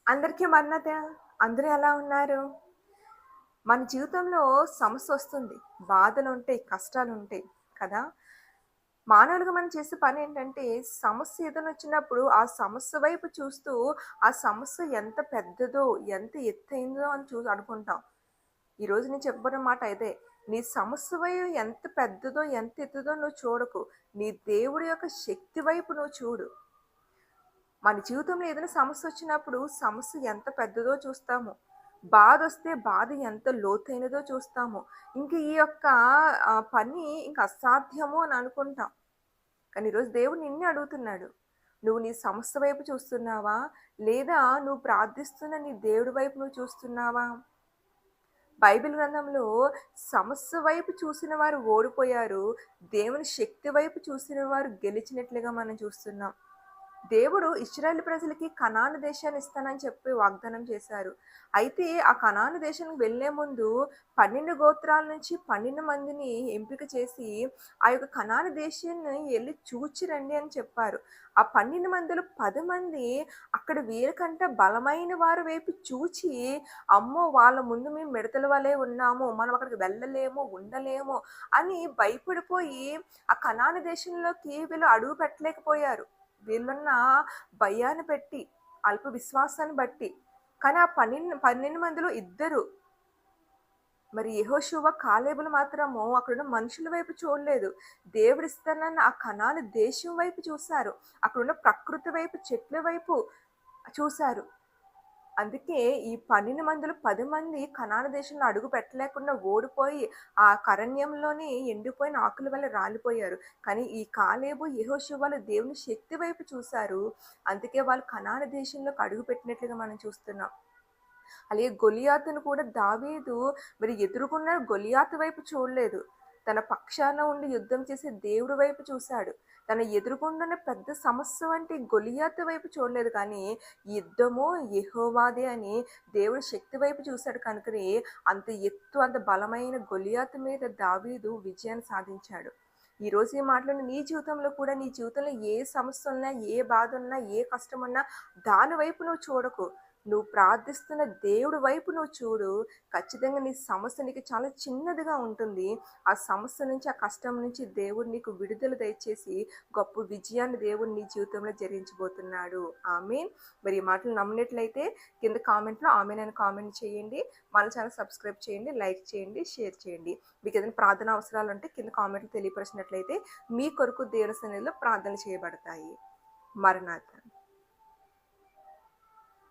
అందరికీ మన్నత. అందరూ ఎలా ఉన్నారు? మన జీవితంలో సమస్యొస్తుంది. బాధలుంటాయి, కష్టాలుంటాయి కదా! మానవులుగా మనం చేసే పనేంటంటే, సమస్య ఏదైనొచ్చినప్పుడు ఆ సమస్య వైపు చూస్తూ, ఆ సమస్య ఎంత పెద్దదో, ఎంత ఎత్తయిందో అని అనుకుంటాం. ఈరోజు నేను చెప్పబోయే మాట ఇదే. నీ సమస్య ఎంత పెద్దదో, ఎంత ఎత్తుదో నువ్వు చూడకు. నీ దేవుడి యొక్క శక్తి వైపు నువ్వు చూడు. మన జీవితంలో ఏదైనా సమస్యొచ్చినప్పుడు సమస్య ఎంత పెద్దదో చూస్తాము. బాధొస్తే బాధ ఎంత లోతైనదో చూస్తాము. ఇంక ఈ యొక్క పని ఇంక అసాధ్యము అని అనుకుంటాం. కానీ ఈరోజు దేవుడు నిన్నే అడుగుతున్నాడు. నువ్వు నీ సమస్య వైపు చూస్తున్నావా? లేదా నువ్వు ప్రార్థిస్తున్న నీ దేవుడి వైపు నువ్వు చూస్తున్నావా? బైబిల్ గ్రంథంలో సమస్య వైపు చూసిన వారు ఓడిపోయారు. దేవుని శక్తి వైపు చూసిన వారు గెలిచినట్లుగా మనం చూస్తున్నాం. దేవుడు ఇశ్రాయేలు ప్రజలకి కనాను దేశాన్ని ఇస్తానని చెప్పి వాగ్దానం చేశారు. అయితే ఆ కనాను దేశానికి వెళ్ళే ముందు 12 గోత్రాల నుంచి 12 మందిని ఎంపిక చేసి, ఆ యొక్క కనాను దేశాన్ని ఎళ్లి చూచి రండి అని చెప్పారు. ఆ 12 మందిలో 10 మంది అక్కడ వీరికంటే బలమైన వారి వైపు చూచి, అమ్మో! వాళ్ళ ముందు మేము మిడతల వలె ఉన్నాము. మనం అక్కడికి వెళ్ళలేము, ఉండలేము అని భయపడిపోయి ఆ కనాను దేశంలోకి వీళ్ళు అడుగు పెట్టలేకపోయారు. వీళ్ళున్న భయాన్ని పెట్టి, అల్ప విశ్వాసాన్ని బట్టి. కానీ ఆ 12 మందిలో ఇద్దరు మరి యెహోషువ, కాలేబులు మాత్రము అక్కడున్న మనుషుల వైపు చూడలేదు. దేవుడిస్తానన్న ఆ కనాను దేశం వైపు చూసారు. అక్కడున్న ప్రకృతి వైపు, చెట్ల వైపు చూసారు. అందుకే ఈ 12 మందిలో 10 మంది కనాను దేశంలో అడుగు పెట్టలేకుండా ఓడిపోయి, ఆ అరణ్యంలోనే ఎండిపోయిన ఆకుల వల్ల రాలిపోయారు. కానీ ఈ కాలేబు, యెహోషువలు దేవుని శక్తి వైపు చూసారు. అందుకే వాళ్ళు కనాను దేశంలోకి అడుగుపెట్టినట్లుగా మనం చూస్తున్నాం. అలాగే గొలియాతును కూడా దావీదు మరి ఎదురుగున్న గొలియాతు వైపు చూడలేదు. తన పక్షాన ఉండి యుద్ధం చేసే దేవుడి వైపు చూశాడు. తన ఎదురుగుండానే పెద్ద సమస్య వంటి గొలియాతు వైపు చూడలేదు కానీ, యుద్ధము యెహోవాదే అని దేవుడి శక్తి వైపు చూశాడు కనుకనే అంత ఎత్తు, అంత బలమైన గొలియాతు మీద దావీదు విజయాన్ని సాధించాడు. ఈరోజు ఈ మాటలను నీ జీవితంలో కూడా, నీ జీవితంలో ఏ సమస్య ఉన్నా, ఏ బాధ ఉన్నా, ఏ కష్టం ఉన్నా దాని వైపు నువ్వు చూడకు. నువ్వు ప్రార్థిస్తున్న దేవుడి వైపు నువ్వు చూడు. ఖచ్చితంగా నీ సమస్య నీకు చాలా చిన్నదిగా ఉంటుంది. ఆ సమస్య నుంచి, ఆ కష్టం నుంచి దేవుడు నీకు విడుదల దయచేసి గొప్ప విజయాన్ని దేవుడు నీ జీవితంలో జరిగించబోతున్నాడు. ఆమేన్. మరి ఈ మాటలు నమ్మినట్లయితే కింద కామెంట్‌లో ఆమేన్ అని కామెంట్ చేయండి. మన ఛానల్ సబ్స్క్రైబ్ చేయండి, లైక్ చేయండి, షేర్ చేయండి. మీకు ఏదైనా ప్రార్థన అవసరాలుంటే కింద కామెంట్‌లో తెలియపరిచినట్లయితే మీ కొరకు దేవుని సన్నిధిలో ప్రార్థనలు చేయబడతాయి. మరణాత.